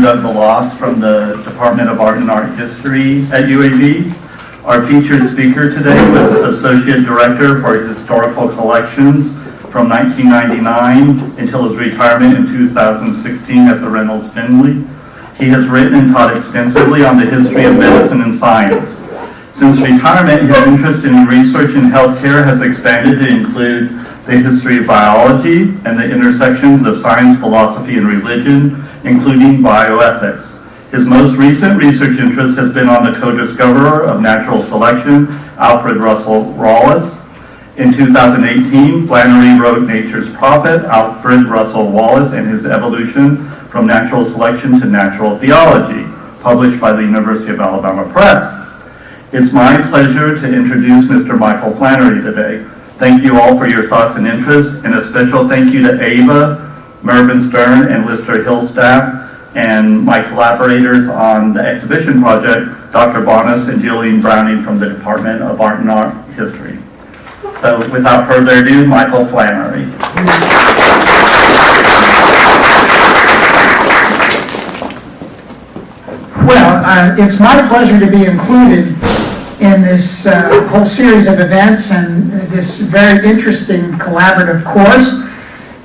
Doug Meloss from the Department of Art and Art History at UAB. Our featured speaker today was Associate Director for Historical Collections from 1999 until his retirement in 2016 at the Reynolds-Finley. He has written and taught extensively on the history of medicine and science. Since retirement, his interest in research in healthcare has expanded to include the history of biology and the intersections of science, philosophy, and religion, including bioethics. His most recent research interest has been on the co-discoverer of natural selection, Alfred Russel Wallace. In 2018, Flannery wrote Nature's Prophet, Alfred Russel Wallace and His Evolution from Natural Selection to Natural Theology, published by the University of Alabama Press. It's my pleasure to introduce Mr. Michael Flannery today. Thank you all for your thoughts and interests, and a special thank you to Ava, Mervyn Stern, and Lister Hill staff, and my collaborators on the exhibition project, Dr. Bonas and Jillian Browning from the Department of Art and Art History. So without further ado, Michael Flannery. Well, it's my pleasure to be included in this whole series of events and this very interesting collaborative course,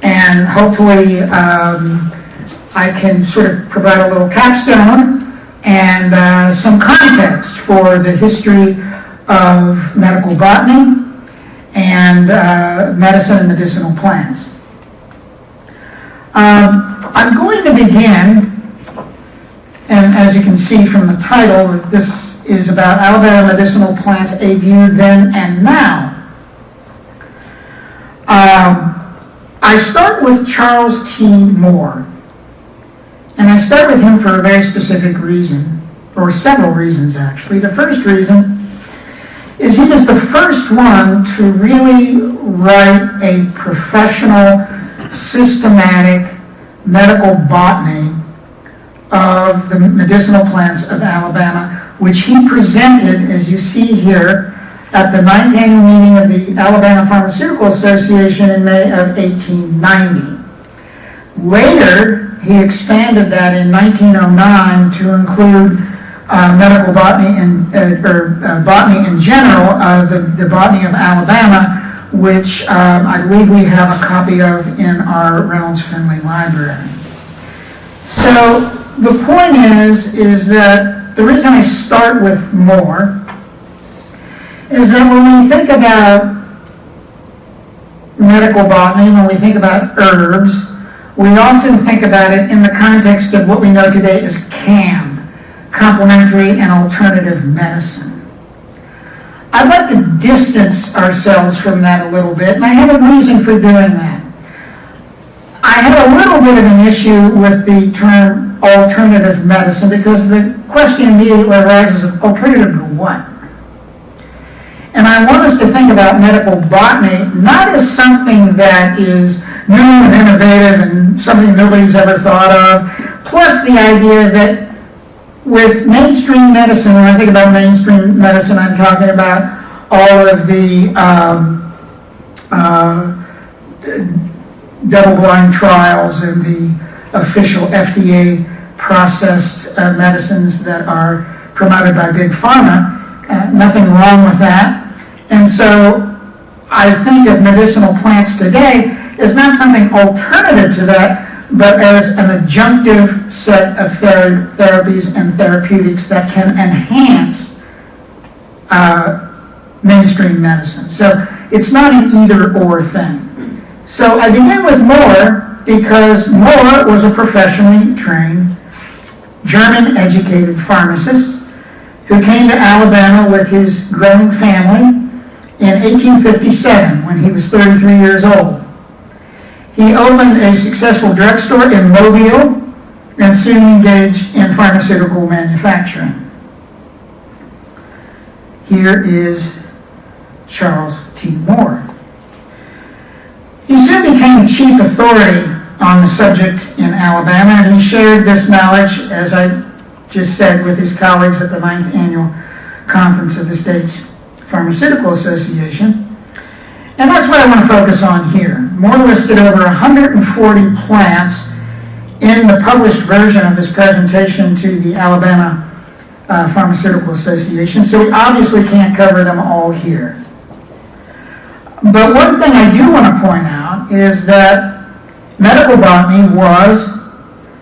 and hopefully I can sort of provide a little capstone and some context for the history of medical botany and medicine and medicinal plants. I'm going to begin, and as you can see from the title, this is about Alabama medicinal plants, a view then and now. I start with Charles T. Moore, and I start with him for a very specific reason, or several reasons actually. The first reason is he was the first one to really write a professional, systematic medical botany of the medicinal plants of Alabama, which he presented, as you see here, at the 9th annual meeting of the Alabama Pharmaceutical Association in May of 1890. Later, he expanded that in 1909 to include medical botany and botany in general, the botany of Alabama, which I believe we have a copy of in our Reynolds-Finley library. So the point is that the reason I start with Moore is that when we think about medical botany, when we think about herbs, we often think about it in the context of what we know today as CAM, complementary and alternative medicine. I'd like to distance ourselves from that a little bit, and I have a reason for doing that. I have a little bit of an issue with the term alternative medicine because the question immediately arises of alternative to what? And I want us to think about medical botany not as something that is new and innovative and something nobody's ever thought of, plus the idea that with mainstream medicine, when I think about mainstream medicine, I'm talking about all of the double-blind trials and the official FDA processed medicines that are promoted by Big Pharma. Nothing wrong with that. And so I think of medicinal plants today as not something alternative to that, but as an adjunctive set of therapies and therapeutics that can enhance mainstream medicine. So it's not an either-or thing. So I begin with Moore because Moore was a professionally trained, German-educated pharmacist who came to Alabama with his growing family in 1857 when he was 33 years old. He opened a successful drugstore in Mobile and soon engaged in pharmaceutical manufacturing. Here is Charles T. Moore. He soon became chief authority on the subject in Alabama, and he shared this knowledge, as I just said, with his colleagues at the 9th Annual Conference of the State's Pharmaceutical Association. And that's what I want to focus on here. Moore listed over 140 plants in the published version of this presentation to the Alabama Pharmaceutical Association, so we obviously can't cover them all here. But one thing I do want to point out is that medical botany was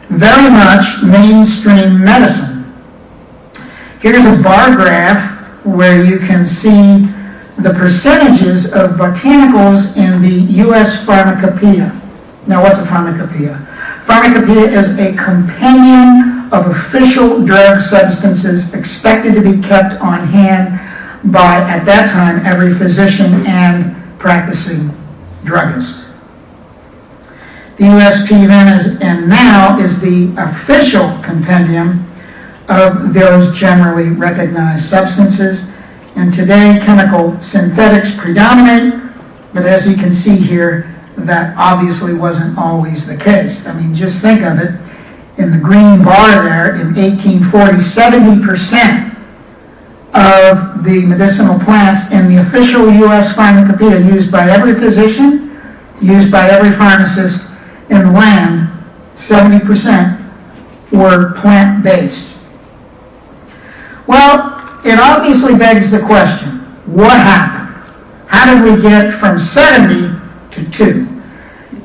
very much mainstream medicine. Here's a bar graph where you can see the percentages of botanicals in the U.S. pharmacopoeia. Now, what's a pharmacopoeia? Pharmacopoeia is a compendium of official drug substances expected to be kept on hand by, at that time, every physician and practicing druggist. The USP then is, and now, is the official compendium of those generally recognized substances. And today, chemical synthetics predominate, but as you can see here, that obviously wasn't always the case. I mean, just think of it. In the green bar there, in 1840, 70% of the medicinal plants in the official U.S. pharmacopoeia used by every physician, used by every pharmacist in the land, 70% were plant-based. Well, it obviously begs the question, what happened? How did we get from 70 to 2?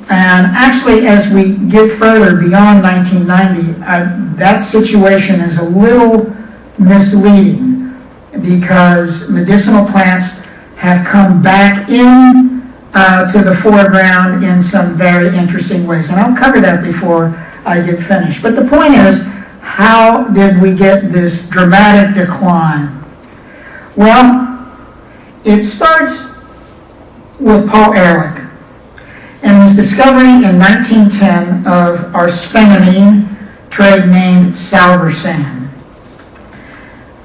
And actually, as we get further beyond 1990, that situation is a little misleading because medicinal plants have come back in to the foreground in some very interesting ways. And I'll cover that before I get finished. But the point is, how did we get this dramatic decline? Well, it starts with Paul Ehrlich and his discovery in 1910 of arsphenamine, trade name salvarsan.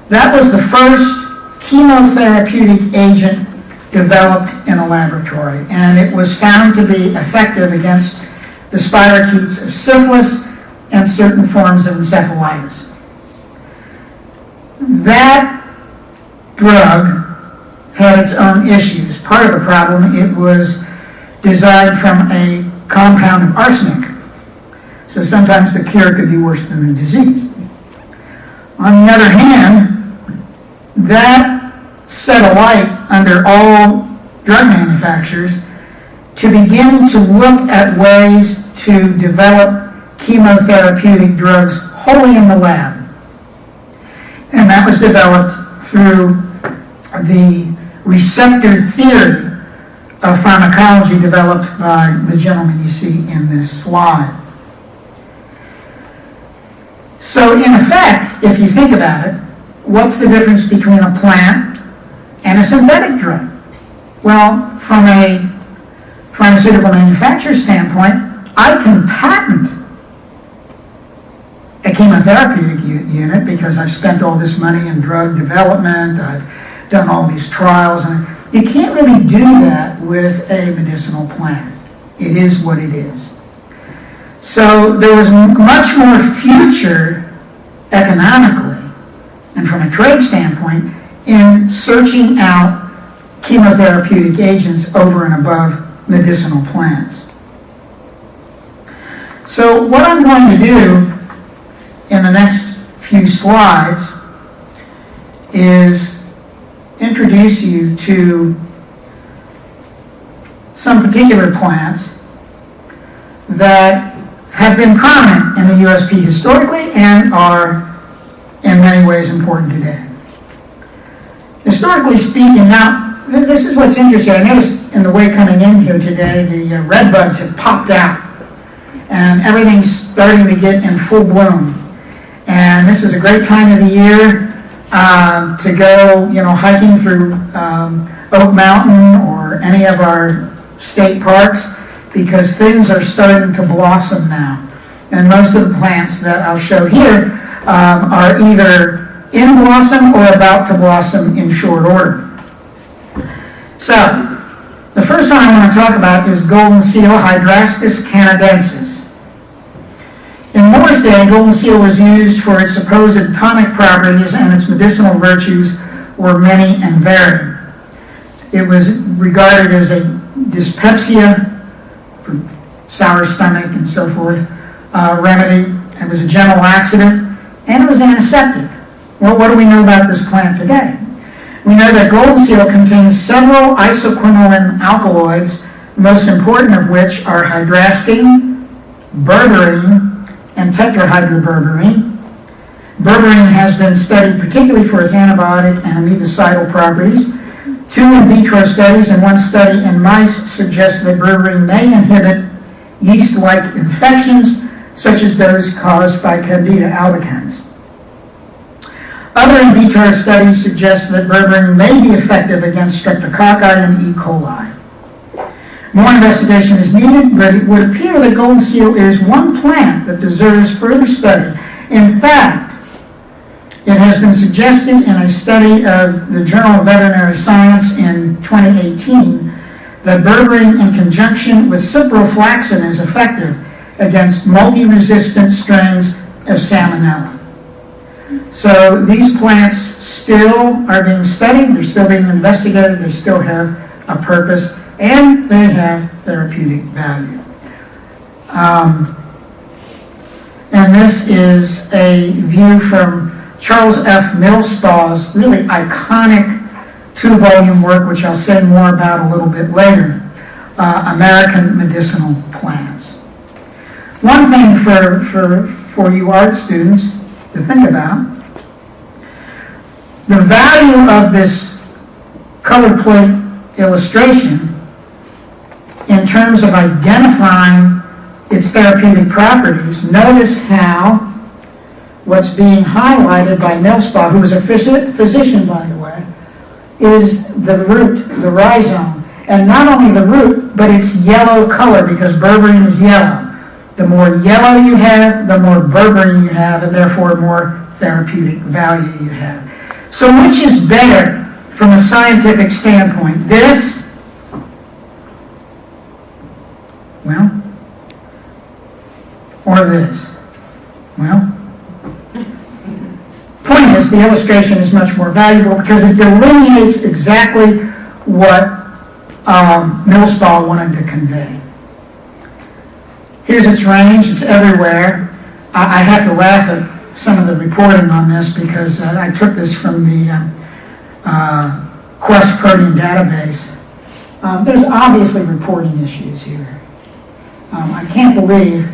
That was the first chemotherapeutic agent developed in a laboratory, and it was found to be effective against the spirochetes of syphilis and certain forms of encephalitis. That drug had its own issues. Part of the problem, it was designed from a compound of arsenic, so sometimes the cure could be worse than the disease. On the other hand, that set a light under all drug manufacturers to begin to look at ways to develop chemotherapeutic drugs wholly in the lab. And that was developed through the receptor theory of pharmacology developed by the gentleman you see in this slide. So in effect, if you think about it, what's the difference between a plant and a synthetic drug? Well, from a pharmaceutical manufacturer standpoint, I can patent a chemotherapeutic unit because I've spent all this money in drug development, I've done all these trials, and you can't really do that with a medicinal plant. It is what it is. So there was much more future economically and from a trade standpoint in searching out chemotherapeutic agents over and above medicinal plants. So what I'm going to do in the next few slides is introduce you to some particular plants that have been prominent in the USP historically and are in many ways important today. Historically speaking, now this is what's interesting. I noticed in the way coming in here today, the red buds have popped out and everything's starting to get in full bloom. And this is a great time of the year to go, hiking through Oak Mountain or any of our state parks because things are starting to blossom now. And most of the plants that I'll show here are either in blossom or about to blossom in short order. So, the first one I want to talk about is golden seal, Hydrastis canadensis. In Moore's day, golden seal was used for its supposed tonic properties, and its medicinal virtues were many and varied. It was regarded as a dyspepsia, for sour stomach and so forth, remedy. It was a gentle laxative, and it was antiseptic. Well, what do we know about this plant today? We know that golden seal contains several isoquinoline alkaloids, the most important of which are hydrasine, berberine, and tetrahydroberberine. Berberine has been studied particularly for its antibiotic and amicidal properties. 2 in vitro studies and 1 study in mice suggest that berberine may inhibit yeast-like infections, such as those caused by Candida albicans. Other in vitro studies suggest that berberine may be effective against streptococci and E. coli. More investigation is needed, but it would appear that golden seal is one plant that deserves further study. In fact, it has been suggested in a study of the Journal of Veterinary Science in 2018 that berberine in conjunction with ciprofloxacin is effective against multi-resistant strains of Salmonella. So these plants still are being studied, they're still being investigated, they still have a purpose, and they have therapeutic value. And this is a view from Charles F. Millspaugh's really iconic 2-volume work, which I'll say more about a little bit later, American Medicinal Plants. One thing for you art students to think about, the value of this color plate illustration in terms of identifying its therapeutic properties. Notice how what's being highlighted by Millspaugh, who was a physician, by the way, is the root, the rhizome. And not only the root, but its yellow color, because berberine is yellow. The more yellow you have, the more berberine you have, and therefore more therapeutic value you have. So which is better from a scientific standpoint? This, well, or this? Well, point is, the illustration is much more valuable because it delineates exactly what Millspaugh wanted to convey. Here's its range, it's everywhere. I have to laugh at some of the reporting on this because I took this from the Quest protein database. There's obviously reporting issues here. I can't believe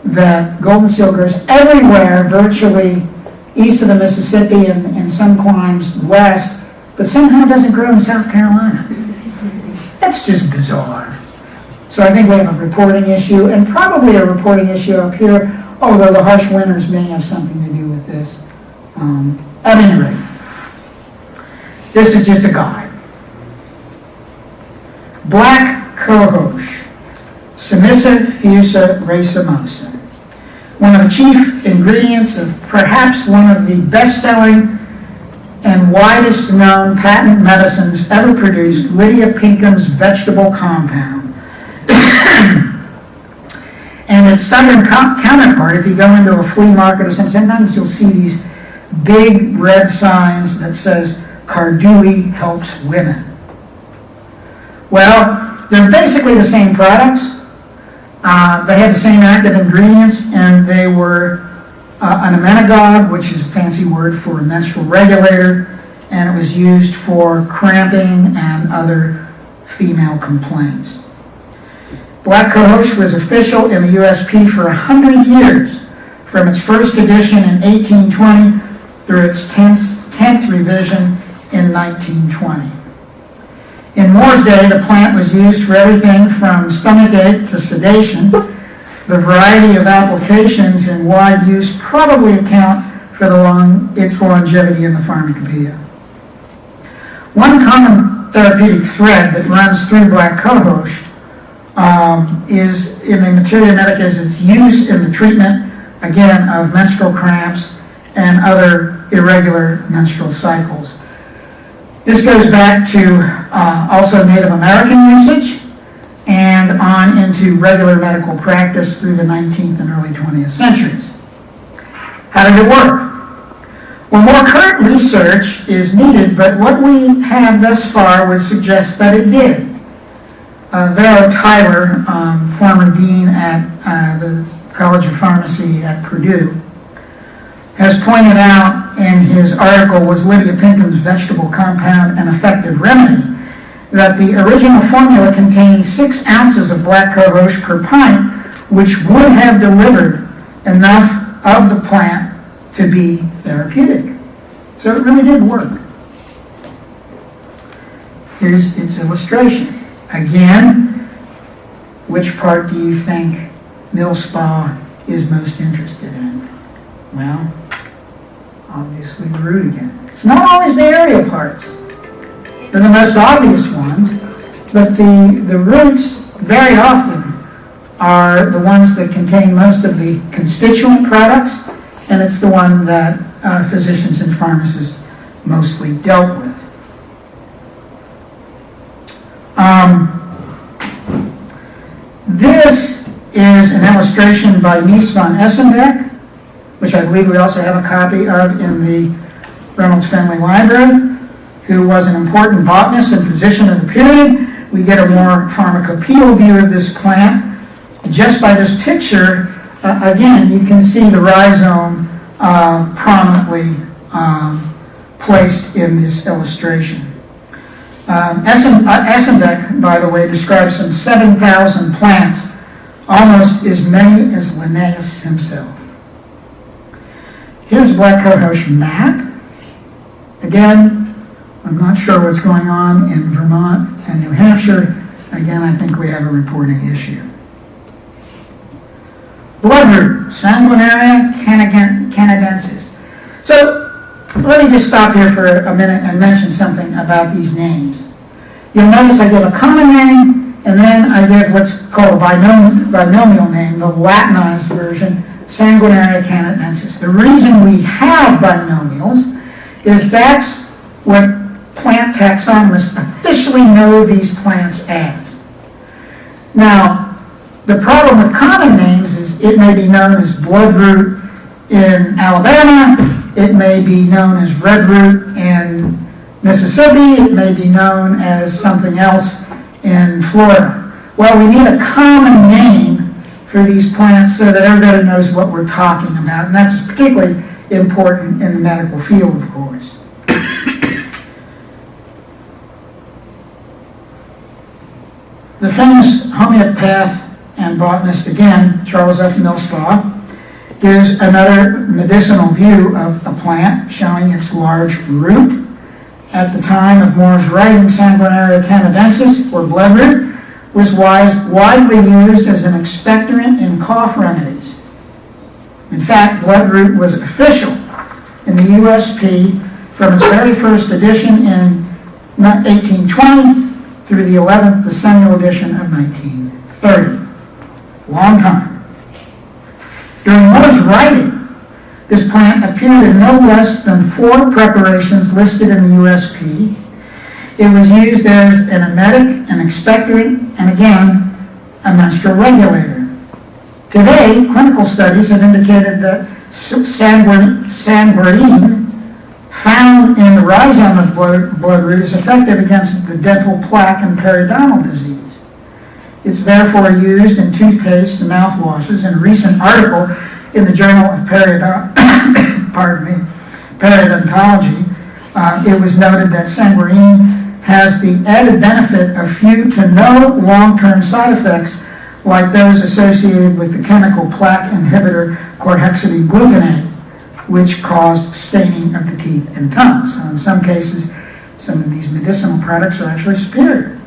that golden seal grows everywhere, virtually east of the Mississippi and some climes west, but somehow doesn't grow in South Carolina. That's just bizarre. So I think we have a reporting issue, and probably a reporting issue up here, although the harsh winters may have something to do with this. At any rate, this is just a guide. Black cohosh, Submissive fusa racemosa. One of the chief ingredients of perhaps one of the best-selling and widest known patent medicines ever produced, Lydia Pinkham's vegetable compound. And its southern counterpart, if you go into a flea market or something, sometimes you'll see these big red signs that says, Cardui helps women. Well, they're basically the same products. They had the same active ingredients, and they were an emmenagogue, which is a fancy word for a menstrual regulator, and it was used for cramping and other female complaints. Black cohosh was official in the USP for 100 years, from its first edition in 1820 through its 10th revision in 1920. In Moore's day, the plant was used for everything from stomachache to sedation. The variety of applications and wide use probably account for its longevity in the pharmacopoeia. One common therapeutic thread that runs through black cohosh is in the materia medica is its use in the treatment, again, of menstrual cramps and other irregular menstrual cycles. This goes back to also Native American usage and on into regular medical practice through the 19th and early 20th centuries. How did it work? Well, more current research is needed, but what we have thus far would suggest that it did. Vero Tyler, former dean at the College of Pharmacy at Purdue, has pointed out in his article, Was Lydia Pinkham's Vegetable Compound an Effective Remedy?, that the original formula contained 6 ounces of black cohosh per pint, which would have delivered enough of the plant to be therapeutic. So it really did work. Here's its illustration. Again, which part do you think Mill Spa is most interested in? Well, obviously the root again. It's not always the area parts. They're the most obvious ones, but the roots very often are the ones that contain most of the constituent products, and it's the one that physicians and pharmacists mostly dealt with. This is an illustration by Mies van Essenbeck, which I believe we also have a copy of in the Reynolds-Finley Library, who was an important botanist and physician of the period. We get a more pharmacopoeial view of this plant. Just by this picture, again, you can see the rhizome prominently placed in this illustration. Essenbeck, by the way, describes some 7,000 plants, almost as many as Linnaeus himself. Here's black cohosh map. Again, I'm not sure what's going on in Vermont and New Hampshire. Again, I think we have a reporting issue. Bloodroot, Sanguinaria canadensis. So let me just stop here for a minute and mention something about these names. You'll notice I give a common name, and then I give what's called a binomial name, the Latinized version, Sanguinaria canadensis. The reason we have binomials is that's what plant taxonomists officially know these plants as. Now, the problem with common names is it may be known as bloodroot in Alabama, it may be known as redroot in Mississippi, it may be known as something else in Florida. Well, we need a common name for these plants so that everybody knows what we're talking about, and that's particularly important in the medical field, of course. The famous homeopath and botanist, again, Charles F. Millspaugh, gives another medicinal view of a plant showing its large root. At the time of Moore's writing, Sanguinaria canadensis, or bloodroot, was widely used as an expectorant in cough remedies. In fact, bloodroot was official in the USP from its very first edition in 1820 through the 11th decennial edition of 1930. Long time. During Moore's writing, this plant appeared in no less than 4 preparations listed in the USP. It was used as an emetic, an expectorant, and again, a menstrual regulator. Today, clinical studies have indicated that sanguarine found in the rhizome of bloodroot is effective against the dental plaque and periodontal disease. It's therefore used in toothpaste and mouthwashes. In a recent article in the Journal of Periodontology, it was noted that sanguarine has the added benefit of few to no long-term side effects like those associated with the chemical plaque inhibitor chlorhexidine-gluconate, which caused staining of the teeth and tongue. So in some cases, some of these medicinal products are actually superior.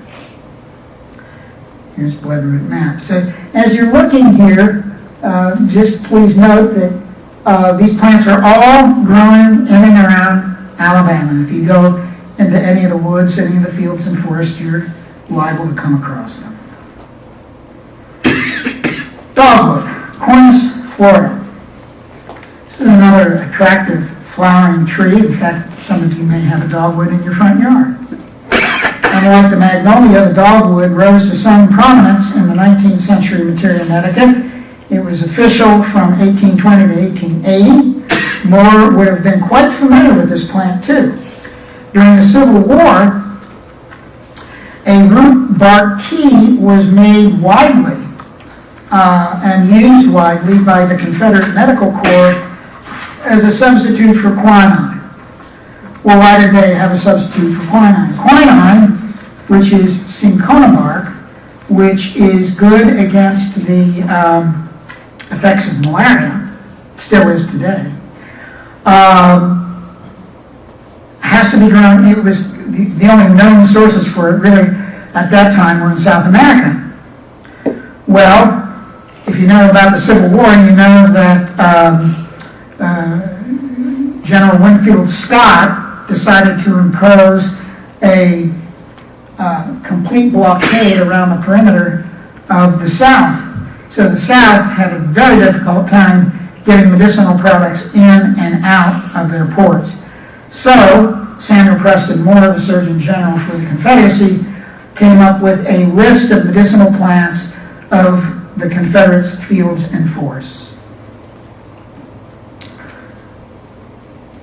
Here's bloodroot map. So as you're looking here, just please note that these plants are all growing in and around Alabama. And if you go into any of the woods, any of the fields and forests, you're liable to come across them. Dogwood, Cornus florida. This is another attractive flowering tree. In fact, some of you may have a dogwood in your front yard. Unlike the magnolia, the dogwood rose to some prominence in the 19th century materia medica. It was official from 1820 to 1880. Moore would have been quite familiar with this plant too. During the Civil War, a root bark tea was made widely and used widely by the Confederate Medical Corps as a substitute for quinine. Well, why did they have a substitute for quinine? Quinine, which is cinchona bark, which is good against the effects of malaria, still is today, has to be grown. It was the only known sources for it really at that time were in South America. Well, if you know about the Civil War, you know that General Winfield Scott decided to impose a complete blockade around the perimeter of the South. So the South had a very difficult time getting medicinal products in and out of their ports. So Samuel Preston Moore, the Surgeon General for the Confederacy, came up with a list of medicinal plants of the Confederates' fields and forests.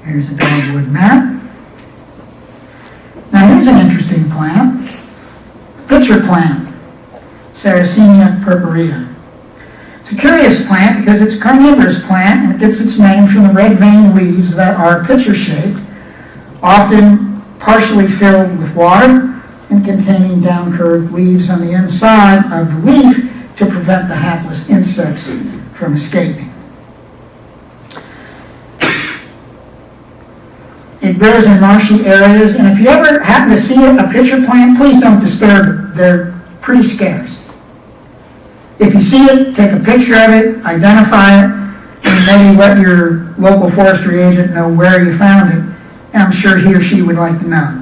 Here's a dogwood map. Now here's an interesting plant, pitcher plant, Sarracenia purpurea. It's a curious plant because it's a carnivorous plant and it gets its name from the red veined leaves that are pitcher-shaped, often partially filled with water and containing down-curved leaves on the inside of the leaf to prevent the hapless insects from escaping. It grows in marshy areas, and if you ever happen to see a pitcher plant, please don't disturb it. They're pretty scarce. If you see it, take a picture of it, identify it, and maybe let your local forestry agent know where you found it. And I'm sure he or she would like to know.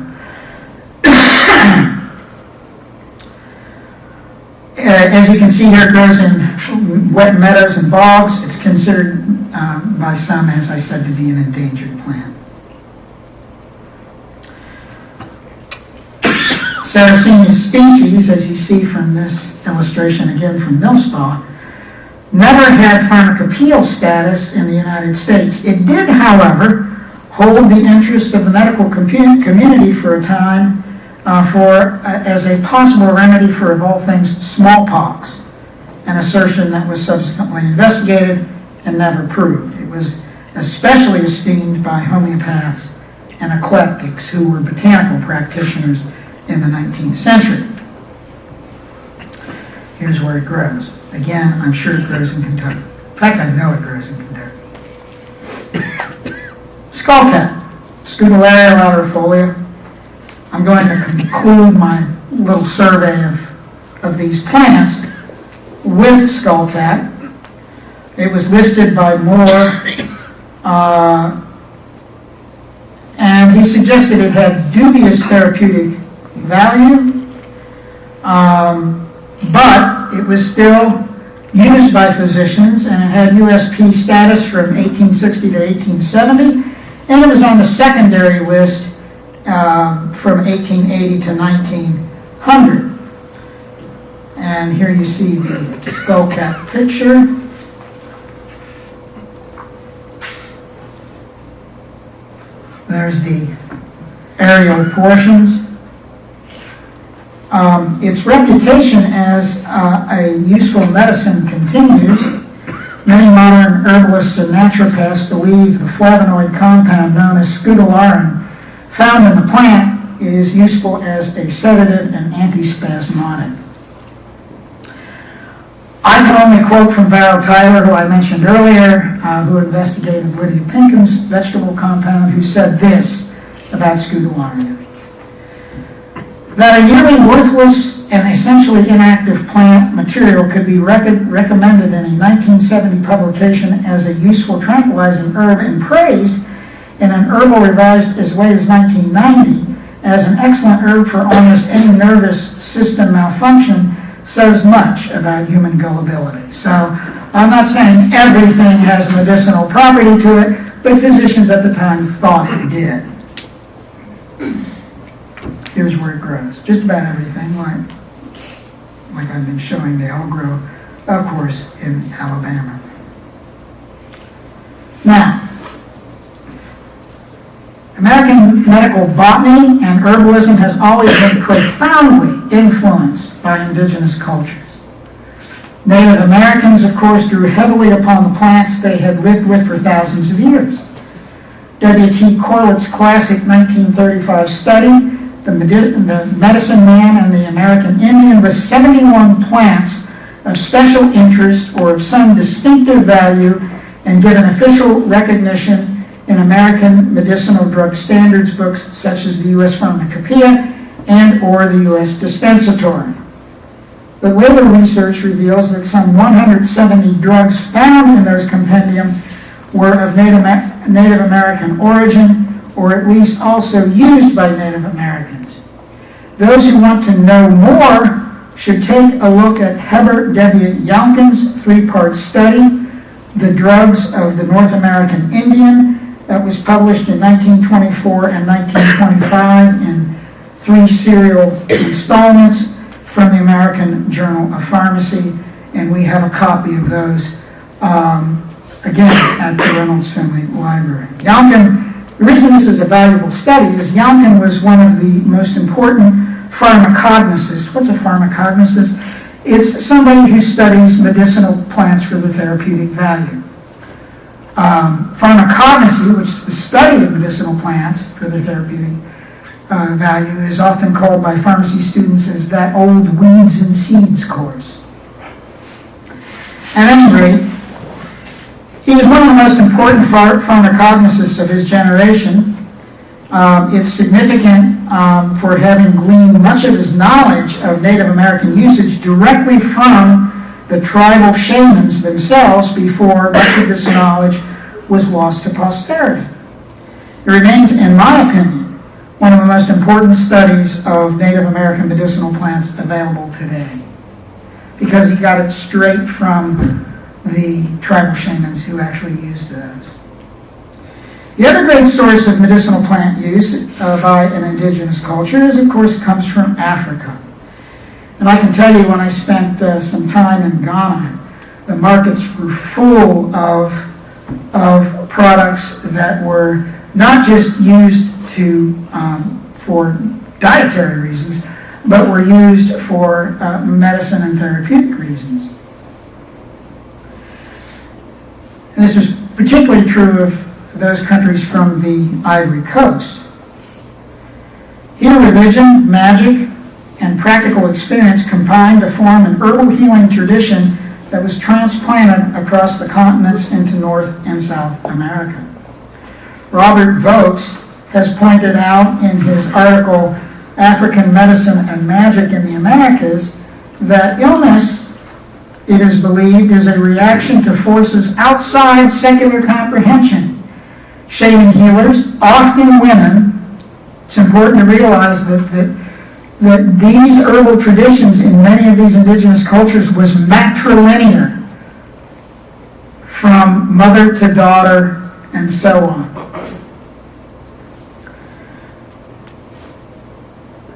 As you can see here, it grows in wet meadows and bogs. It's considered by some, as I said, to be an endangered plant. Sarracenia species, as you see from this illustration again from Millspaw, never had pharmacopoeial status in the United States. It did, however, hold the interest of the medical community for a time as a possible remedy for, of all things, smallpox, an assertion that was subsequently investigated and never proved. It was especially esteemed by homeopaths and eclectics who were botanical practitioners in the 19th century. Here's where it grows. Again, I'm sure it grows in Kentucky. In fact, I know it grows in Kentucky. Skullcat, Scutellaria laterifolia. I'm going to conclude my little survey of these plants with skullcat. It was listed by Moore, and he suggested it had dubious therapeutic value, but it was still used by physicians, and it had USP status from 1860 to 1870, and it was on the secondary list from 1880 to 1900. And here you see the skullcat picture. There's the aerial portions. Its reputation as a useful medicine continues. Many modern herbalists and naturopaths believe the flavonoid compound known as scutellarin found in the plant is useful as a sedative and antispasmodic. I can only quote from Varro Tyler, who I mentioned earlier, who investigated Lydia Pinkham's vegetable compound, who said this about scutellarin: that a nearly worthless and essentially inactive plant material could be recommended in a 1970 publication as a useful tranquilizing herb and praised in an herbal revised as late as 1990 as an excellent herb for almost any nervous system malfunction says much about human gullibility. So I'm not saying everything has medicinal property to it, but physicians at the time thought it did. Here's where it grows. Just about everything, like I've been showing, they all grow, of course, in Alabama. Now, American medical botany and herbalism has always been profoundly influenced by indigenous cultures. Native Americans, of course, drew heavily upon the plants they had lived with for thousands of years. W.T. Corlitt's classic 1935 study, The Medicine Man and the American Indian, lists 71 plants of special interest or of some distinctive value and given official recognition in American medicinal drug standards books such as the U.S. Pharmacopoeia and or the U.S. Dispensatory. But later research reveals that some 170 drugs found in those compendium were of Native American origin, or at least also used by Native Americans. Those who want to know more should take a look at Heber W. Youngkin's 3-part study, The Drugs of the North American Indian, that was published in 1924 and 1925 in 3 serial installments from the American Journal of Pharmacy, and we have a copy of those again at the Reynolds-Finley Library. Youngkin, the reason this is a valuable study is Youngkin was one of the most important pharmacognostics. What's a pharmacognostic? It's somebody who studies medicinal plants for their therapeutic value. Pharmacognosy, which is the study of medicinal plants for their therapeutic value, is often called by pharmacy students as that old weeds and seeds course. At any rate, he was one of the most important pharmacognostics of his generation. It's significant for having gleaned much of his knowledge of Native American usage directly from the tribal shamans themselves before much of this knowledge was lost to posterity. It remains, in my opinion, one of the most important studies of Native American medicinal plants available today, because he got it straight from the tribal shamans who actually used those. The other great source of medicinal plant use by an indigenous culture is, of course, comes from Africa. And I can tell you, when I spent some time in Ghana, the markets were full of products that were not just used for dietary reasons, but were used for medicine and therapeutic reasons. And this is particularly true of those countries from the Ivory Coast. Here, religion, magic, and practical experience combined to form an herbal healing tradition that was transplanted across the continents into North and South America. Robert Vokes has pointed out in his article, African Medicine and Magic in the Americas, that illness, it is believed, is a reaction to forces outside secular comprehension. Shaman healers, often women, it's important to realize that these herbal traditions in many of these indigenous cultures was matrilinear, from mother to daughter and so on.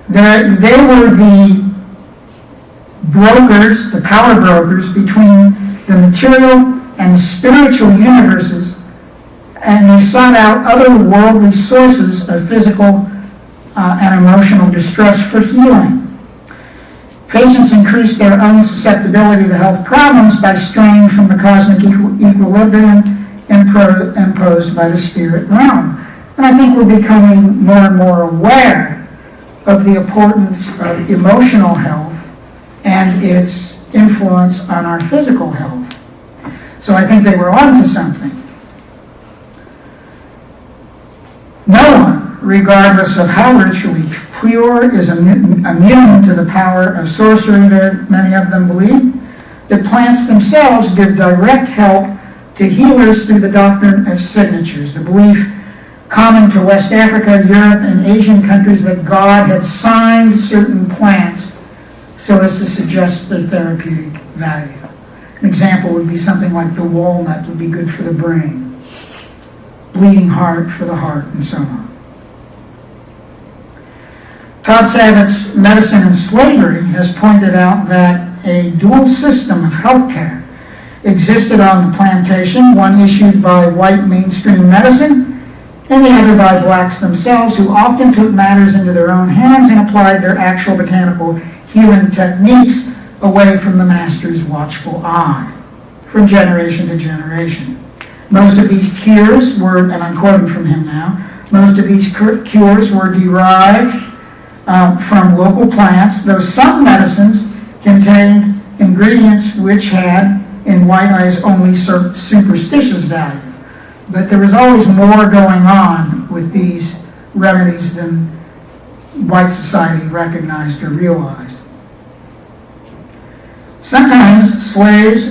They were the brokers, the power brokers between the material and spiritual universes, and they sought out other worldly sources of physical and emotional distress for healing. Patients increased their own susceptibility to health problems by straying from the cosmic equilibrium imposed by the spirit realm. And I think we're becoming more and more aware of the importance of emotional health and its influence on our physical health. So I think they were onto something. No one, regardless of how ritually pure, is immune to the power of sorcery that many of them believe. The plants themselves give direct help to healers through the doctrine of signatures, the belief common to West Africa, Europe, and Asian countries that God had signed certain plants so as to suggest their therapeutic value. An example would be something like the walnut would be good for the brain, bleeding heart for the heart, and so on. Todd Savitt's Medicine and Slavery has pointed out that a dual system of healthcare existed on the plantation, one issued by white mainstream medicine, and the other by blacks themselves, who often took matters into their own hands and applied their actual botanical healing techniques away from the master's watchful eye, from generation to generation. Most of these cures were, and I'm quoting from him now, most of these cures were derived from local plants, though some medicines contained ingredients which had, in white eyes, only superstitious value. But there was always more going on with these remedies than white society recognized or realized. Sometimes slaves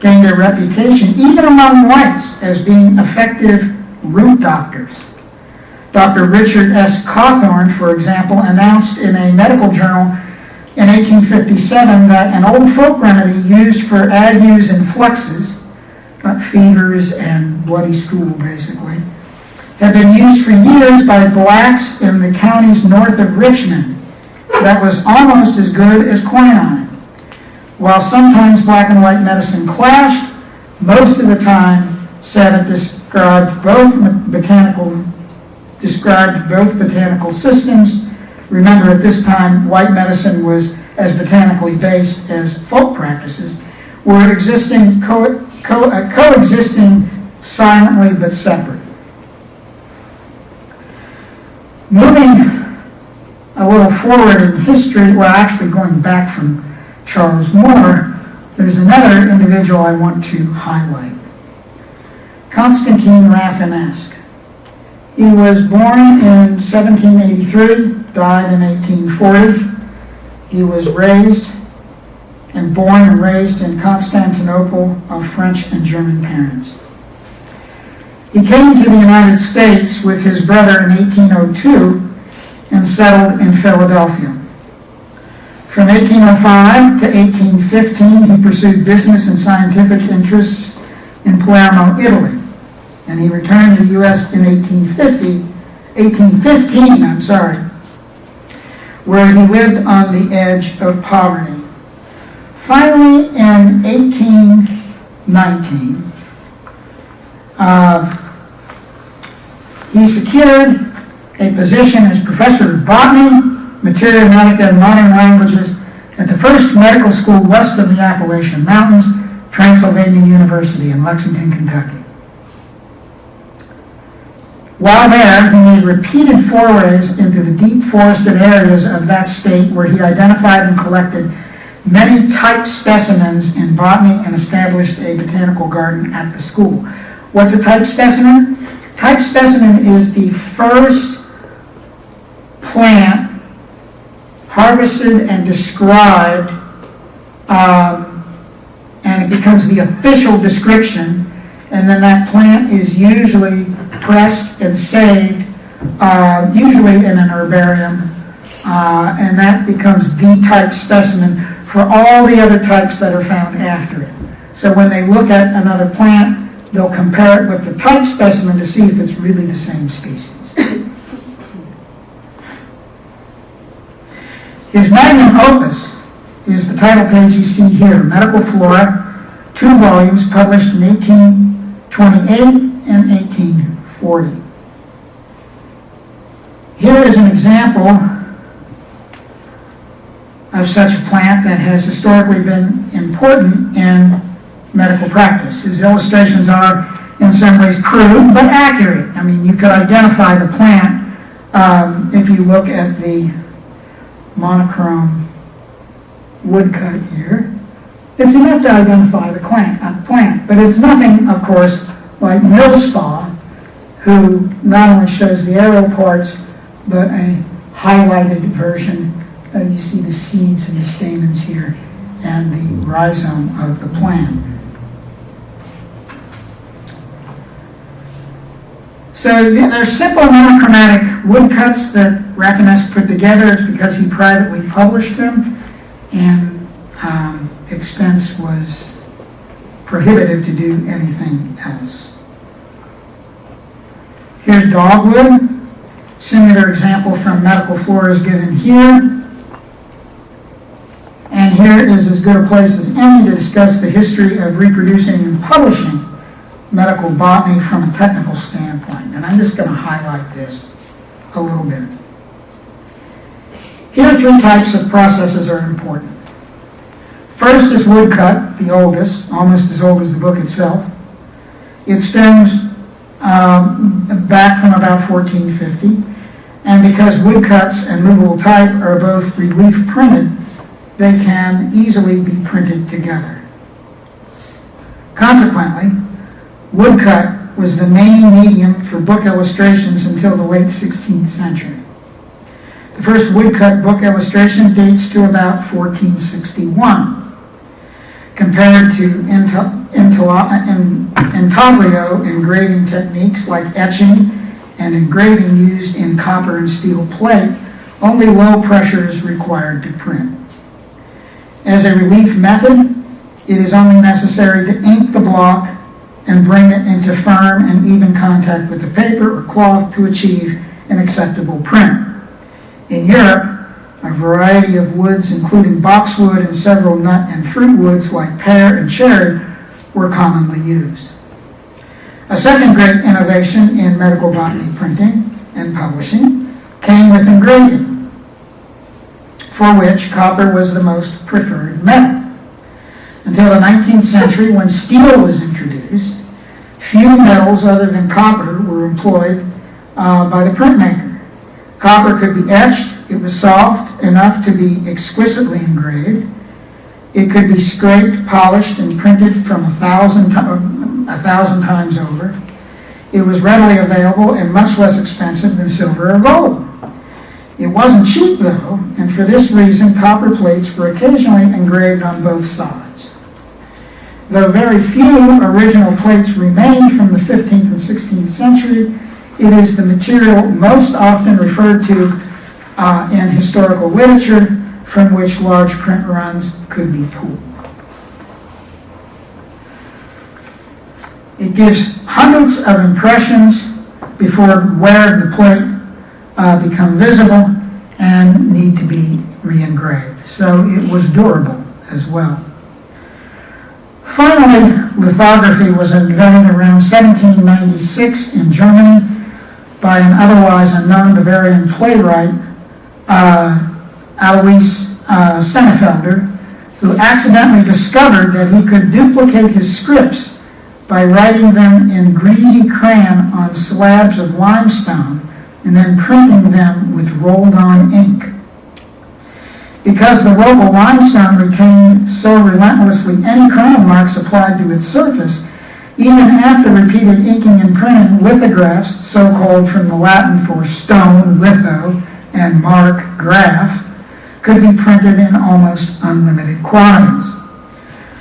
gained a reputation, even among whites, as being effective root doctors. Dr. Richard S. Cawthorn, for example, announced in a medical journal in 1857 that an old folk remedy used for agues and fluxes, fevers and bloody stool basically, had been used for years by blacks in the counties north of Richmond that was almost as good as quinine. While sometimes black and white medicine clashed, most of the time said it described both botanical systems. Remember, at this time, white medicine was as botanically based as folk practices, were coexisting silently but separate. Moving a little forward in history, well, actually going back from Charles Moore, there's another individual I want to highlight. Constantine Rafinesque. He was born in 1783, died in 1840. He was born and raised in Constantinople of French and German parents. He came to the United States with his brother in 1802 and settled in Philadelphia. From 1805 to 1815, he pursued business and scientific interests in Palermo, Italy. And he returned to the U.S. in 1815, where he lived on the edge of poverty. Finally, in 1819, he secured a position as professor of botany, material-medica, and modern languages at the first medical school west of the Appalachian Mountains, Transylvania University in Lexington, Kentucky. While there, he made repeated forays into the deep forested areas of that state, where he identified and collected many type specimens in botany and established a botanical garden at the school. What's a type specimen? Type specimen is the first plant harvested and described, and it becomes the official description, and then that plant is usually pressed and saved, usually in an herbarium, and that becomes the type specimen for all the other types that are found after it. So when they look at another plant, they'll compare it with the type specimen to see if it's really the same species. His magnum opus is the title page you see here, Medical Flora, 2 volumes published in 1828 and 1840. Here is an example of such a plant that has historically been important in medical practice. His illustrations are in some ways crude but accurate. I mean, you could identify the plant if you look at the monochrome woodcut here. It's enough to identify the plant, but it's nothing, of course, like Millspaw, who not only shows the aerial parts, but a highlighted version. You see the seeds and the stamens here, and the rhizome of the plant. So they're simple monochromatic woodcuts that Rafinesque put together. It's because he privately published them, and expense was prohibitive to do anything else. Here's dogwood. Similar example from Medical Flora is given here. And here is as good a place as any to discuss the history of reproducing and publishing medical botany from a technical standpoint. And I'm just going to highlight this a little bit. Here, 3 types of processes are important. First is woodcut, the oldest, almost as old as the book itself. It stems back from about 1450, and because woodcuts and movable type are both relief printed, they can easily be printed together. Consequently, woodcut was the main medium for book illustrations until the late 16th century. The first woodcut book illustration dates to about 1461. Compared to intaglio engraving techniques like etching and engraving used in copper and steel plate, only low pressure is required to print. As a relief method, it is only necessary to ink the block and bring it into firm and even contact with the paper or cloth to achieve an acceptable print. In Europe, a variety of woods, including boxwood and several nut and fruit woods like pear and cherry, were commonly used. A second great innovation in medical botany printing and publishing came with engraving, for which copper was the most preferred metal. Until the 19th century, when steel was introduced, few metals other than copper were employed by the printmaker. Copper could be etched. It was soft enough to be exquisitely engraved. It could be scraped, polished, and printed from 1,000 times over. It was readily available and much less expensive than silver or gold. It wasn't cheap, though, and for this reason, copper plates were occasionally engraved on both sides. Though very few original plates remain from the 15th and 16th century, it is the material most often referred to in historical literature from which large print runs could be pulled. It gives hundreds of impressions before wear of the plate become visible and need to be re-engraved. So it was durable as well. Finally, lithography was invented around 1796 in Germany by an otherwise unknown Bavarian playwright, Alois Sennefelder, who accidentally discovered that he could duplicate his scripts by writing them in greasy crayon on slabs of limestone and then printing them with rolled-on ink. Because the local limestone retained so relentlessly any crayon marks applied to its surface, even after repeated inking and printing, lithographs, so-called from the Latin for stone, litho, and mark, graph, could be printed in almost unlimited quantities.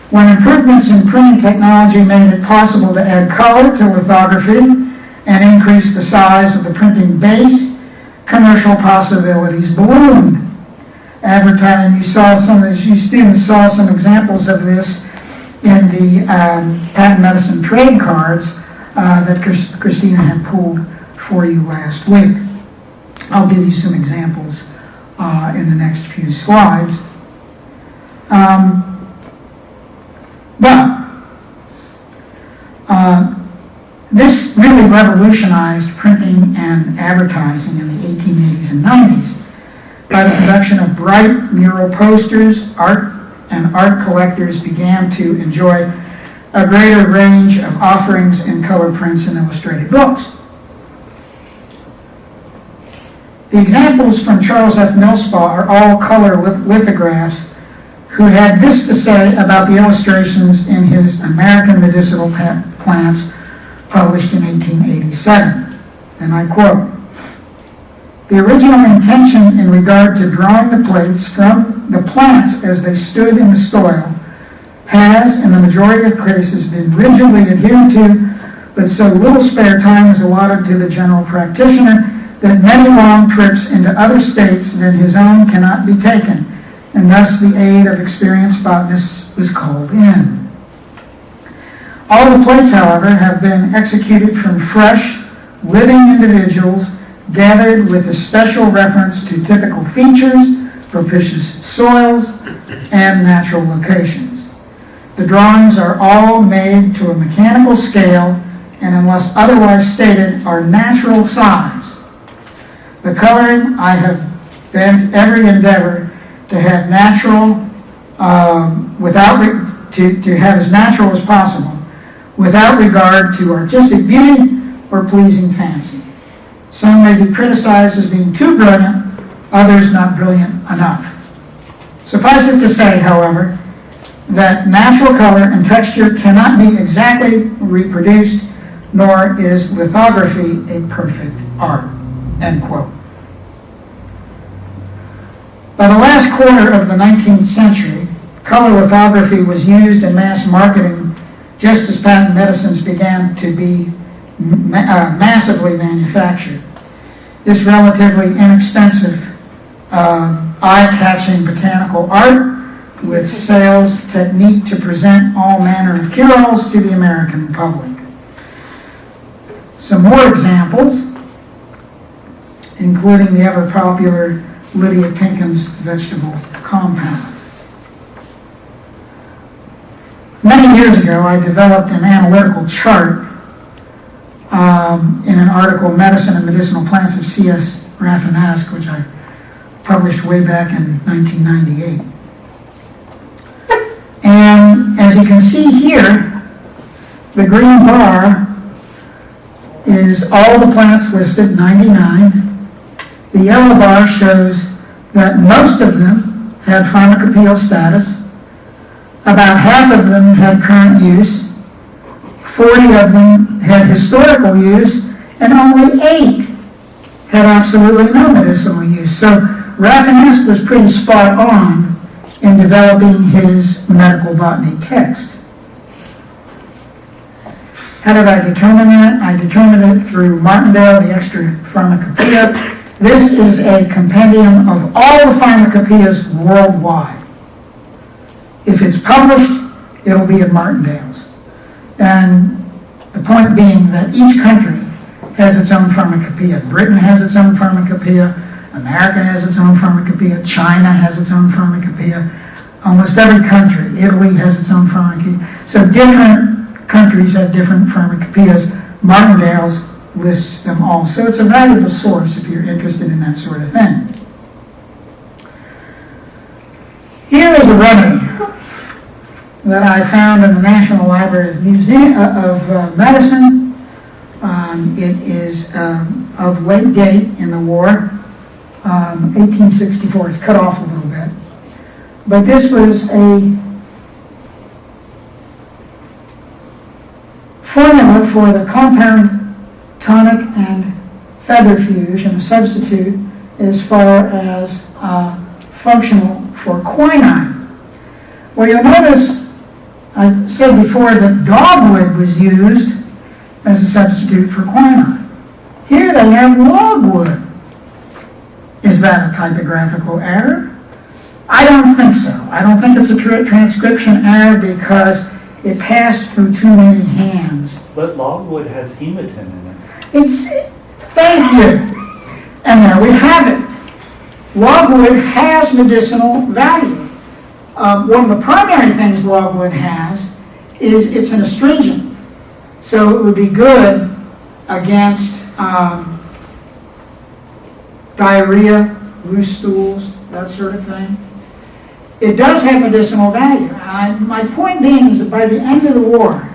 When improvements in printing technology made it possible to add color to lithography and increase the size of the printing base, commercial possibilities ballooned. Advertising, you students saw some examples of this in the patent medicine trade cards that Christina had pulled for you last week. I'll give you some examples in the next few slides. This really revolutionized printing and advertising in the 1880s and 90s by the production of bright mural posters. Art collectors began to enjoy a greater range of offerings in color prints and illustrated books. The examples from Charles F. Millspaugh are all color lithographs, who had this to say about the illustrations in his American Medicinal Plants, published in 1887, and I quote, "The original intention in regard to drawing the plates from the plants as they stood in the soil has, in the majority of cases, been rigidly adhered to, but so little spare time is allotted to the general practitioner that many long trips into other states than his own cannot be taken, and thus the aid of experienced botanists was called in. All the plates, however, have been executed from fresh, living individuals gathered with a special reference to typical features, propitious soils, and natural locations. The drawings are all made to a mechanical scale and, unless otherwise stated, are natural size. The coloring I have bent every endeavor to have natural to have as natural as possible, without regard to artistic beauty or pleasing fancy. Some may be criticized as being too brilliant, others not brilliant enough. Suffice it to say, however, that natural color and texture cannot be exactly reproduced, nor is lithography a perfect art, end quote. By the last quarter of the 19th century, color lithography was used in mass marketing just as patent medicines began to be massively manufactured. This relatively inexpensive, eye-catching botanical art with sales technique to present all manner of cure-alls to the American public. Some more examples, including the ever-popular Lydia Pinkham's vegetable compound. Many years ago, I developed an analytical chart in an article, Medicine and Medicinal Plants of C.S. Raffinesque, which I published way back in 1998. And as you can see here, the green bar is all the plants listed, 99. The yellow bar shows that most of them had pharmacopoeial status. About half of them had current use. 40 of them had historical use, and only 8 had absolutely no medicinal use. So Raffinesque was pretty spot on in developing his medical botany text. How did I determine that? I determined it through Martindale, the Extra Pharmacopoeia. This is a compendium of all the pharmacopoeias worldwide. If it's published, it'll be in Martindale's. And the point being that each country has its own pharmacopoeia. Britain has its own pharmacopoeia. America has its own pharmacopoeia. China has its own pharmacopoeia. Almost every country. Italy has its own pharmacopoeia. So different countries have different pharmacopoeias. Martindale's lists them all. So it's a valuable source if you're interested in that sort of thing. Here is a remedy that I found in the National Library of Medicine. It is of late date in the war, 1864. It's cut off a little bit. But this was a formula for the compound tonic and febrifuge, and a substitute as far as functional for quinine. Well, you'll notice I said before that dogwood was used as a substitute for quinine. Here they have logwood. Is that a typographical error? I don't think so. I don't think it's a transcription error because it passed through too many hands. But logwood has hematin in it. Thank you. And there we have it. Logwood has medicinal value. One of the primary things logwood has is it's an astringent. So it would be good against diarrhea, loose stools, that sort of thing. It does have medicinal value. My point being is that by the end of the war,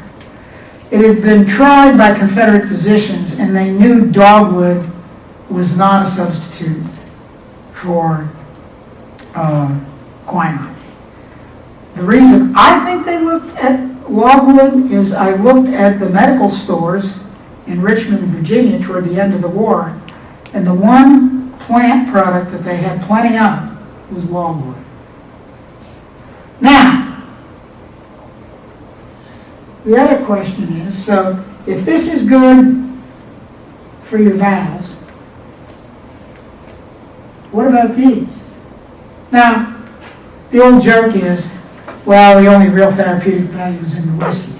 it had been tried by Confederate physicians, and they knew dogwood was not a substitute for quinine. The reason I think they looked at logwood is I looked at the medical stores in Richmond, Virginia toward the end of the war, and the one plant product that they had plenty of was logwood. Now, the other question is, so if this is good for your bowels, what about these? Now, the old joke is, well, the only real therapeutic value is in the whiskey.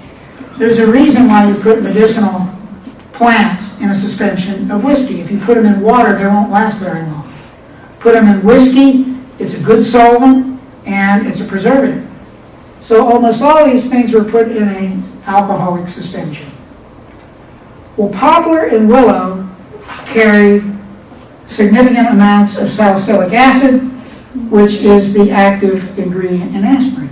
There's a reason why you put medicinal plants in a suspension of whiskey. If you put them in water, they won't last very long. Put them in whiskey, it's a good solvent, and it's a preservative. So almost all these things were put in an alcoholic suspension. Well, poplar and willow carry significant amounts of salicylic acid, which is the active ingredient in aspirin.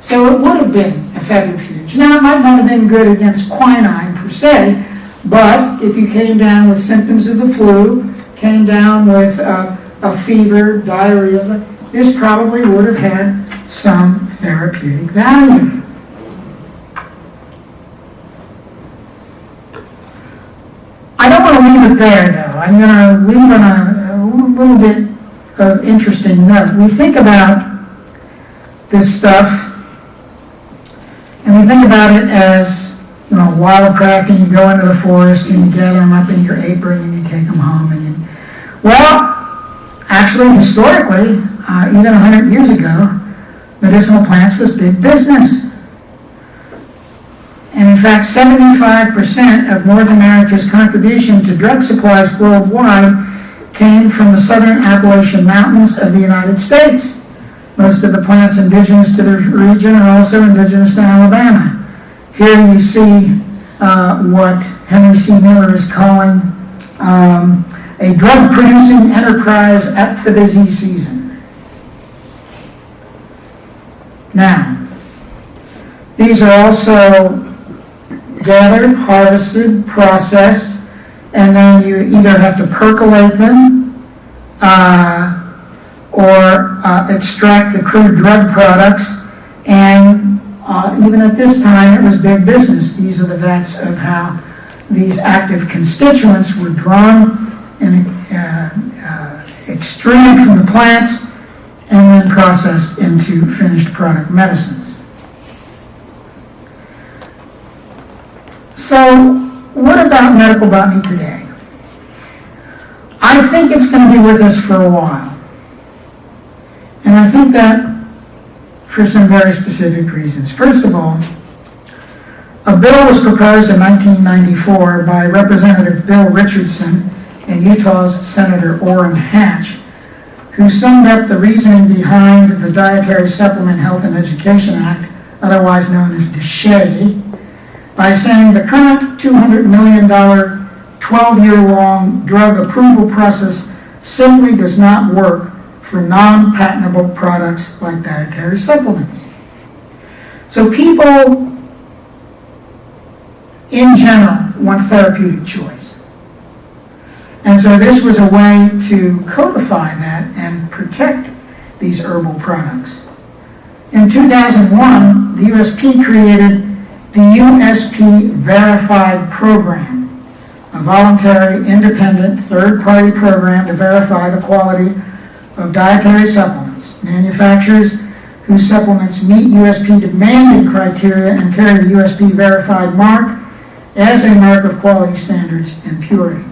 So it would have been a febrifuge. Now, it might not have been good against quinine per se, but if you came down with symptoms of the flu, came down with a fever, diarrhea, this probably would have had some therapeutic value. I don't want to leave it there, though. I'm going to leave on a little bit of interesting note. We think about this stuff, and we think about it as, wildcrafting. You go into the forest and you gather them up in your apron and you take them home. Actually, historically, even 100 years ago, medicinal plants was big business. And in fact, 75% of North America's contribution to drug supplies worldwide came from the southern Appalachian Mountains of the United States. Most of the plants indigenous to the region are also indigenous to Alabama. Here you see what Henry C. Miller is calling a drug-producing enterprise at the busy season. Now, these are also gathered, harvested, processed, and then you either have to percolate them or extract the crude drug products. And even at this time, it was big business. These are the vats of how these active constituents were drawn and extruded from the plants and then processed into finished product medicines. So, what about medical botany today? I think it's going to be with us for a while. And I think that for some very specific reasons. First of all, a bill was proposed in 1994 by Representative Bill Richardson and Utah's Senator Orrin Hatch, who summed up the reasoning behind the Dietary Supplement Health and Education Act, otherwise known as DSHEA, by saying the current $200 million, 12-year-long drug approval process simply does not work for non-patentable products like dietary supplements. So people, in general, want therapeutic choice. And so this was a way to codify that and protect these herbal products. In 2001, the USP created the USP Verified Program, a voluntary, independent, third-party program to verify the quality of dietary supplements. Manufacturers whose supplements meet USP demanded criteria and carry the USP Verified mark as a mark of quality standards and purity.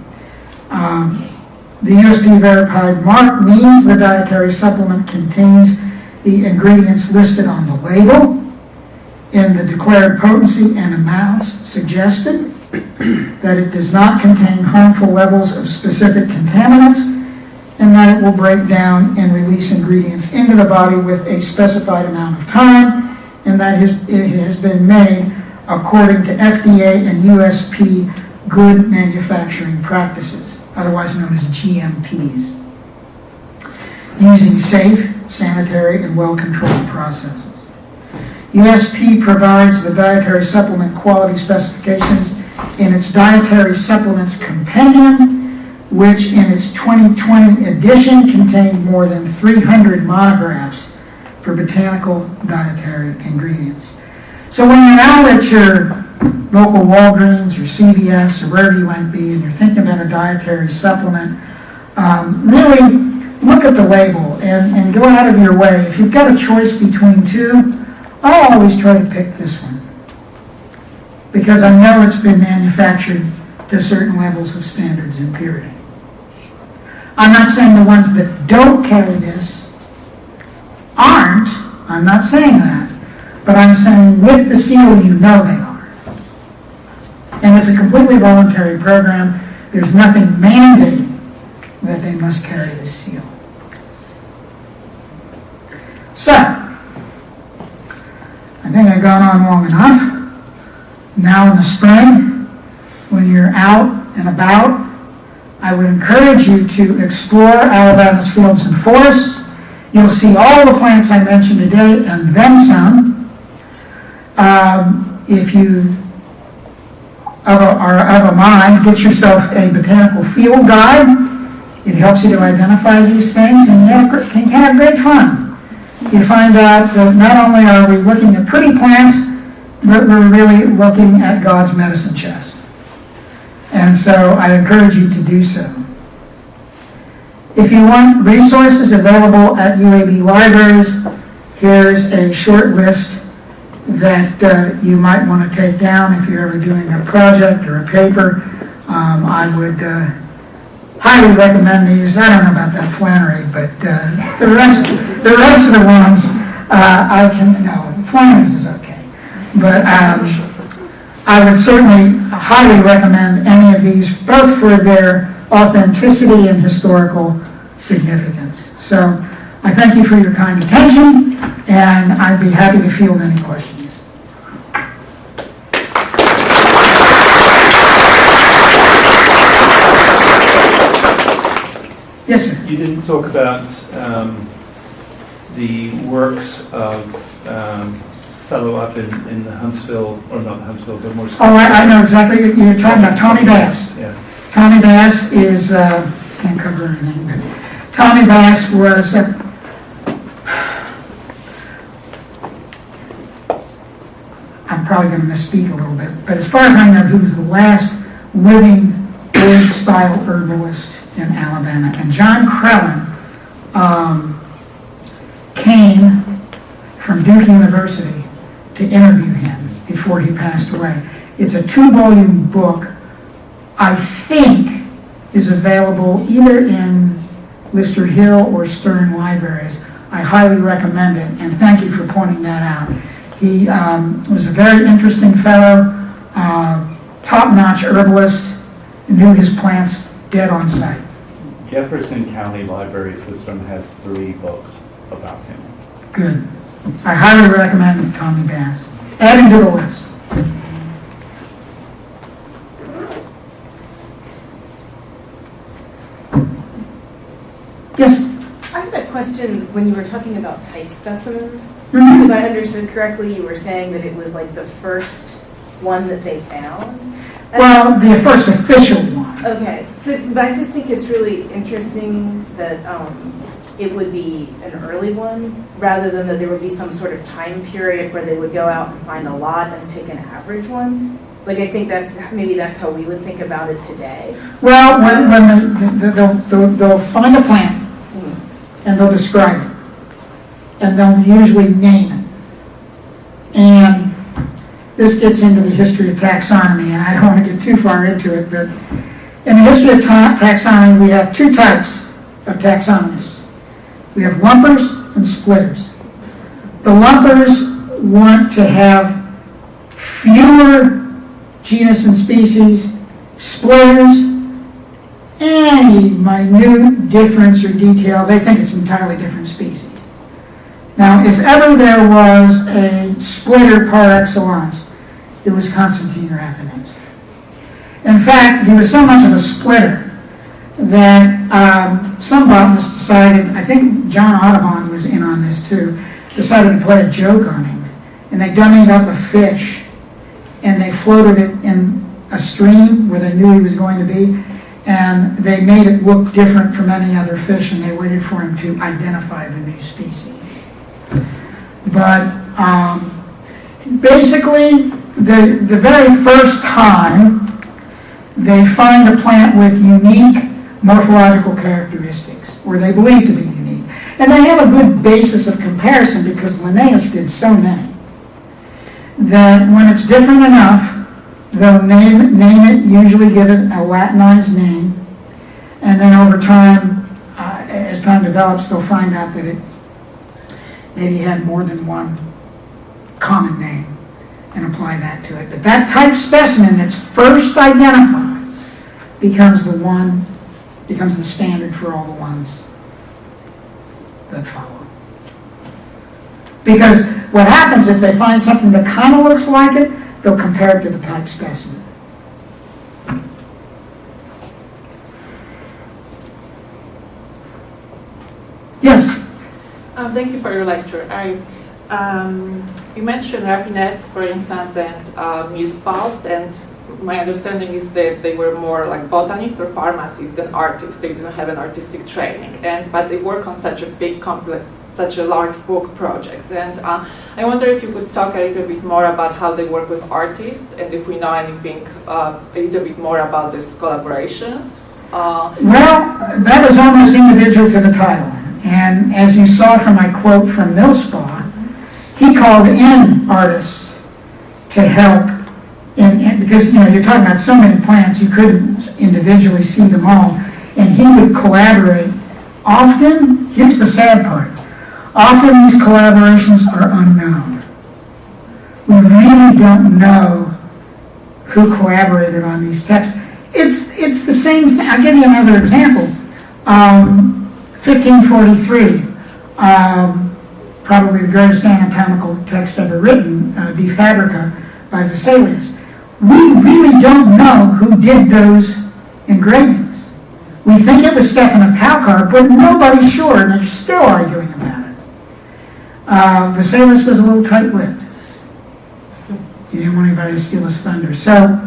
The USP Verified mark means the dietary supplement contains the ingredients listed on the label in the declared potency and amounts suggested, that it does not contain harmful levels of specific contaminants, and that it will break down and release ingredients into the body with a specified amount of time, and that it has been made according to FDA and USP good manufacturing practices, otherwise known as GMPs, using safe, sanitary, and well-controlled processes. USP provides the dietary supplement quality specifications in its Dietary Supplements Compendium, which in its 2020 edition contained more than 300 monographs for botanical dietary ingredients. So when you're out at your local Walgreens or CVS or wherever you might be and you're thinking about a dietary supplement, really look at the label and go out of your way. If you've got a choice between two, I always try to pick this one because I know it's been manufactured to certain levels of standards and purity. I'm not saying the ones that don't carry this aren't. I'm not saying that. But I'm saying with the seal, you know they are. And it's a completely voluntary program. There's nothing mandating that they must carry this seal. So, I think I've gone on long enough. Now in the spring, when you're out and about, I would encourage you to explore Alabama's fields and forests You'll see all the plants I mentioned today and then some. If you are of a mind, get yourself a botanical field guide. It helps you to identify these things, and you can have great fun. You find out that not only are we looking at pretty plants, but we're really looking at God's medicine chest. And so I encourage you to do so. If you want resources available at UAB libraries, here's a short list that you might want to take down if you're ever doing a project or a paper. I would highly recommend these. I don't know about that Flannery, but the rest of the ones I can, no, Flannery's is okay. But I would certainly highly recommend any of these, both for their authenticity and historical significance. So I thank you for your kind attention, and I'd be happy to field any questions. Yes, sir. You didn't talk about the works of fellow up in the Huntsville, or not Huntsville, but more. Oh, I know exactly. You're talking about Tommy Bass. Yeah. Tommy Bass is, can't cover everything, but Tommy Bass was, I'm probably going to misspeak a little bit, but as far as I know, he was the last living old-style herbalist in Alabama. And John Crellin came from Duke University to interview him before he passed away. It's a 2-volume book, I think is available either in Lister Hill or Stern libraries. I highly recommend it, and thank you for pointing that out. He was a very interesting fellow, top-notch herbalist, knew his plants dead on sight. Jefferson County Library System has 3 books about him. Good. I highly recommend Tommy Bass. Add him to the list. Yes? I have a question when you were talking about type specimens. Mhm. If I understood correctly, you were saying that it was like the first one that they found? Well, the first official one. Okay, so but I just think it's really interesting that it would be an early one rather than that there would be some sort of time period where they would go out and find a lot and pick an average one. Like I think maybe that's how we would think about it today. Well, when they'll find a plant and they'll describe it, and they'll usually name it. And this gets into the history of taxonomy, and I don't want to get too far into it, but in the history of taxonomy, we have 2 types of taxonomists. We have lumpers and splitters. The lumpers want to have fewer genus and species. Splitters, any minute difference or detail, they think it's entirely different species. Now, if ever there was a splitter par excellence, it was Constantine Raphaelis. In fact, he was so much of a splitter that some botanists decided, I think John Audubon was in on this too, decided to play a joke on him. And they dummied up a fish, and they floated it in a stream where they knew he was going to be, and they made it look different from any other fish, and they waited for him to identify the new species. But basically, the very first time they find a plant with unique morphological characteristics, or they believe to be unique, and they have a good basis of comparison because Linnaeus did so many, that when it's different enough, they'll name it, usually give it a Latinized name, and then over time, as time develops, they'll find out that it maybe had more than one common name and apply that to it. But that type specimen that's first identified becomes the standard for all the ones that follow. Because what happens if they find something that kind of looks like it, they'll compare it to the type specimen. Yes? Thank you for your lecture. You mentioned Raffinest, for instance, and Musepalt, and my understanding is that they were more like botanists or pharmacists than artists. They didn't have an artistic training, but they work on such a big, complex, such a large book project. And I wonder if you could talk a little bit more about how they work with artists, and if we know anything a little bit more about these collaborations. Well, that was almost individual to the title. And as you saw from my quote from Millspaw, he called in artists to help, because you're talking about so many plants, you couldn't individually see them all, and he would collaborate. Often, here's the sad part, often these collaborations are unknown. We really don't know who collaborated on these texts. It's the same thing. I'll give you another example. 1543, probably the greatest anatomical text ever written, De Fabrica by Vesalius. We really don't know who did those engravings. We think it was Stephan of Calcar, but nobody's sure, and they're still arguing about it. Vesalius was a little tight-lipped. He didn't want anybody to steal his thunder. So,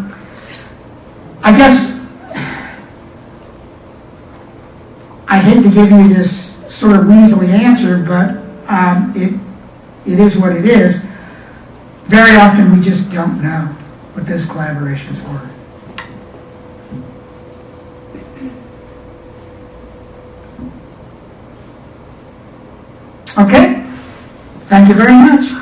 I guess I hate to give you this sort of weaselly answer, but it is what it is. Very often we just don't know what those collaborations were. Okay? Thank you very much.